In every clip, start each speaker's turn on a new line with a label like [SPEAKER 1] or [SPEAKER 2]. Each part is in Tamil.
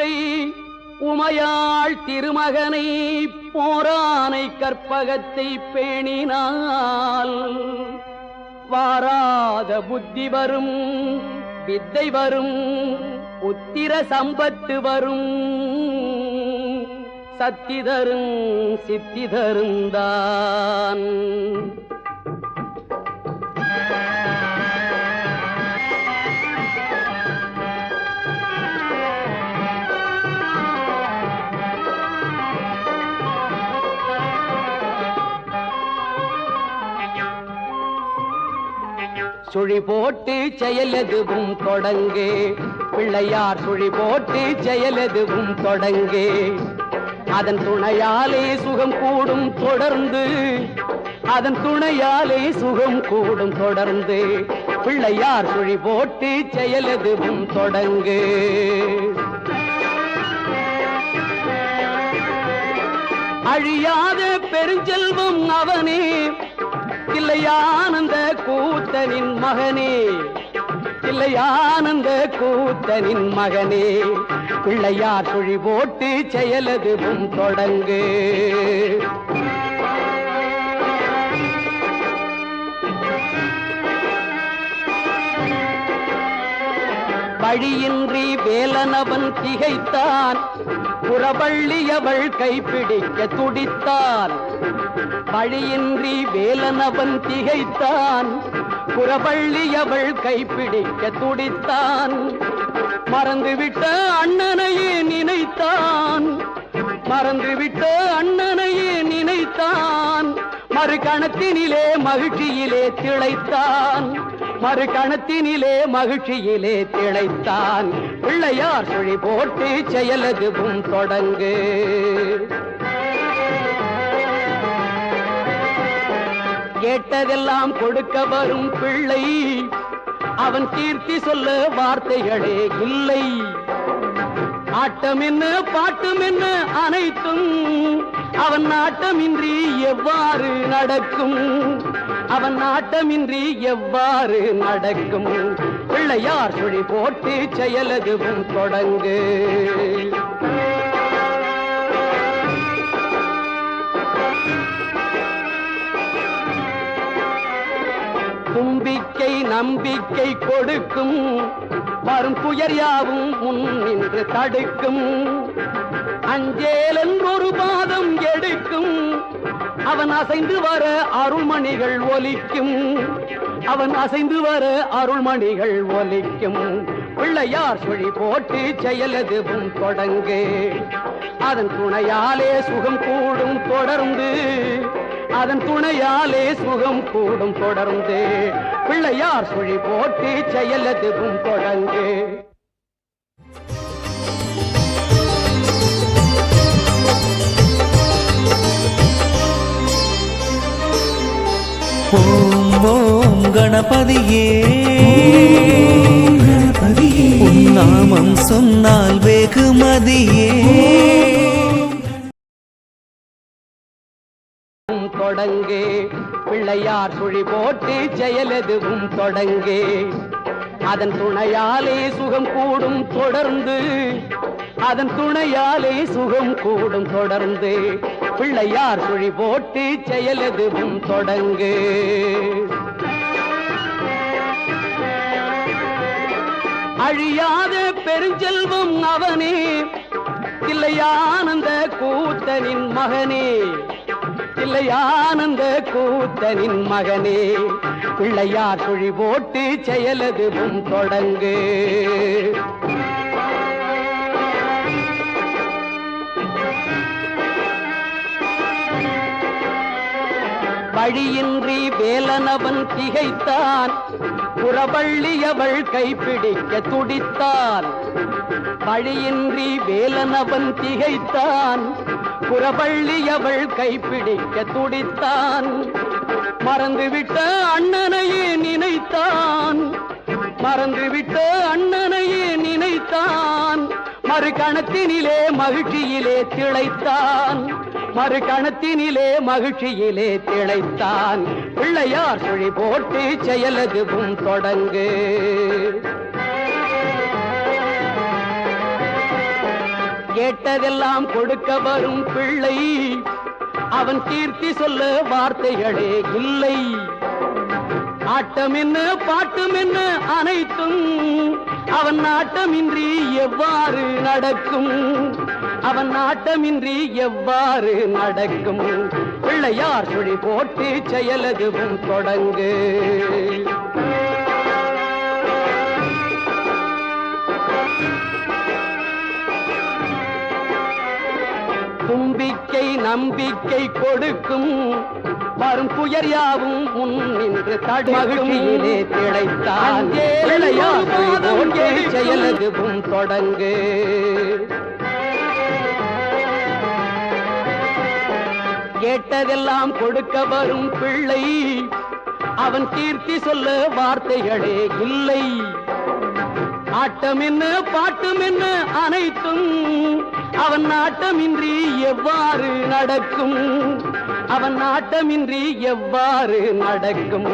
[SPEAKER 1] தங்கை உமையாள் திருமகனை போரானை கற்பகத்தை பேணினாள். வாராத புத்தி வரும், வித்தை வரும், உத்திர சம்பத்து வரும், சத்தி தரும் சித்தி தருந்தான். சுழி போட்டு செயலெதுவும் தொடங்கு பிள்ளையார், சுழி போட்டு செயலெதுவும் தொடங்கு. அதன் துணையாலே சுகம் கூடும் தொடர்ந்து, அதன் துணையாலே சுகம் கூடும் தொடர்ந்து. பிள்ளையார் சுழி போட்டு செயலெதுவும் தொடங்கு. அழியாத பெருஞ்செல்வம் அவனே, தில்லையானந்த கூத்தனின் மகனே, தில்லையானந்த கூத்தனின் மகனே. பிள்ளையார் சுழி போட்டு செயலெதுவும் தொடங்கு. வழியின்றி வேலனவன் திகைத்தான், புறவள்ளியவள் கைப்பிடிக்க துடித்தான். வழியின்றி வேலனவன் திகைத்தான், புறவள்ளியவள் கைப்பிடிக்க துடித்தான். மறந்துவிட்ட அண்ணனையே நினைத்தான், மறந்துவிட்ட அண்ணனையே நினைத்தான். மறு கணத்தினிலே மகிழ்ச்சியிலே திளைத்தான், மறு கணத்தினிலே மகிழ்ச்சியிலே திளைத்தான். பிள்ளையார் சுழி போட்டு செயலெதுவும் தொடங்கு. கேட்டதெல்லாம் கொடுக்க வரும் பிள்ளை, அவன் கீர்த்தி சொல்ல வார்த்தைகளே இல்லை. ஆட்டம் என்ன பாட்டம் என்ன அனைத்தும் அவன் நாட்டமின்றி எவ்வாறு நடக்கும், அவன் நாட்டமின்றி எவ்வாறு நடக்கும். பிள்ளையார் சுழி போட்டு செயலெதுவும் தொடங்கு. தும்பிக்கை நம்பிக்கை கொடுக்கும், வரும் துயர் யாவும் முன் நின்று தடுக்கும். அஞ்சேல் என்றொரு பாதம் எடுக்கும், அவன் அசைந்து வர அருள்மணிகள் ஒலிக்கும், அவன் அசைந்து வர அருள்மணிகள் ஒலிக்கும். பிள்ளையார் சுழி போட்டு செயலெதுவும் தொடங்கு. அதன் துணையாலே சுகம் கூடும் தொடர்ந்து, அதன் துணையாலே சுகம் கூடும் தொடர்ந்து. பிள்ளையார் சுழி போட்டு செயலெதுவும் தொடங்கு.
[SPEAKER 2] ஓம் ஓம் கணபதியே, உன் நாமம் சொன்னால் வெகுமதியே.
[SPEAKER 1] தொடங்கு. பிள்ளையார் சுழி போட்டு செயலெதுவும் தொடங்கு. அதன் துணையாலே சுகம் கூடும் தொடர்ந்து, அதன் துணையாலே சுகம் கூடும் தொடர்ந்து. பிள்ளையார் சுழி போட்டு செயலெதுவும் தொடங்கு. அழியாத பெருஞ்செல்வம் அவனே, தில்லையானந்த கூத்தனின் மகனே, தில்லையானந்த கூத்தனின் மகனே. பிள்ளையார் சுழி போட்டு செயலெதுவும் தொடங்கு. வழியின்றி வேலனவன் திகைத்தான், புறவள்ளியவள் கைப்பிடிக்க துடித்தான். வழியின்றி வேலனவன் திகைத்தான், புறவள்ளியவள் கைப்பிடிக்க துடித்தான். மறந்துவிட்ட அண்ணனையே நினைத்தான், மறந்துவிட்ட அண்ணனையே நினைத்தான். மறு கணத்தினிலே மகிழ்ச்சியிலே திளைத்தான், மறு கணத்தினிலே மகிழ்ச்சியிலே திளைத்தான். பிள்ளையார் சுழி போட்டு செயலெதுவும் தொடங்கு. கேட்டதெல்லாம் கொடுக்க வரும் பிள்ளை அவன் கீர்த்தி சொல்ல வார்த்தைகளே இல்லை. ஆட்டம் என்ன பாட்டம் என்ன அனைத்தும் அவன் நாட்டமின்றி எவ்வாறு நடக்கும், அவன் நாட்டமின்றி எவ்வாறு நடக்கும். பிள்ளையார் சுழி போட்டு செயலதுவும் தொடங்கு. தும்பிக்கை நம்பிக்கை கொடுக்கும் வரும் துயர் யாவும் முன் நின்று மகிழ்ச்சியிலே திளைத்தான். செயலதுவும் தொடங்கு. கேட்டதெல்லாம் கொடுக்க வரும் பிள்ளை அவன் கீர்த்தி சொல்ல வார்த்தைகளே இல்லை. ஆட்டம் என்ன பாட்டம் என்ன அனைத்தும் அவன் நாட்டமின்றி எவ்வாறு நடக்கும், அவன் நாட்டமின்றி எவ்வாறு நடக்கும்.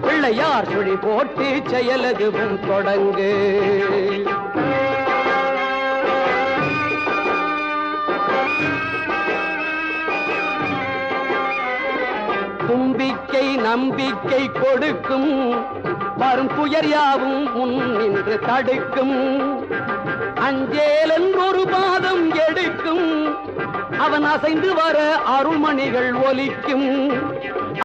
[SPEAKER 1] பிள்ளையார் சுழி போட்டு செயலதுவும் தொடங்கு. தும்பிக்கை நம்பிக்கை கொடுக்கும் வரும் துயர் யாவும் முன் நின்று தடுக்கும். அஞ்சேலன் ஒரு பாதம் எடுக்கும் அவன் அசைந்து வர அருள்மணிகள் ஒலிக்கும்.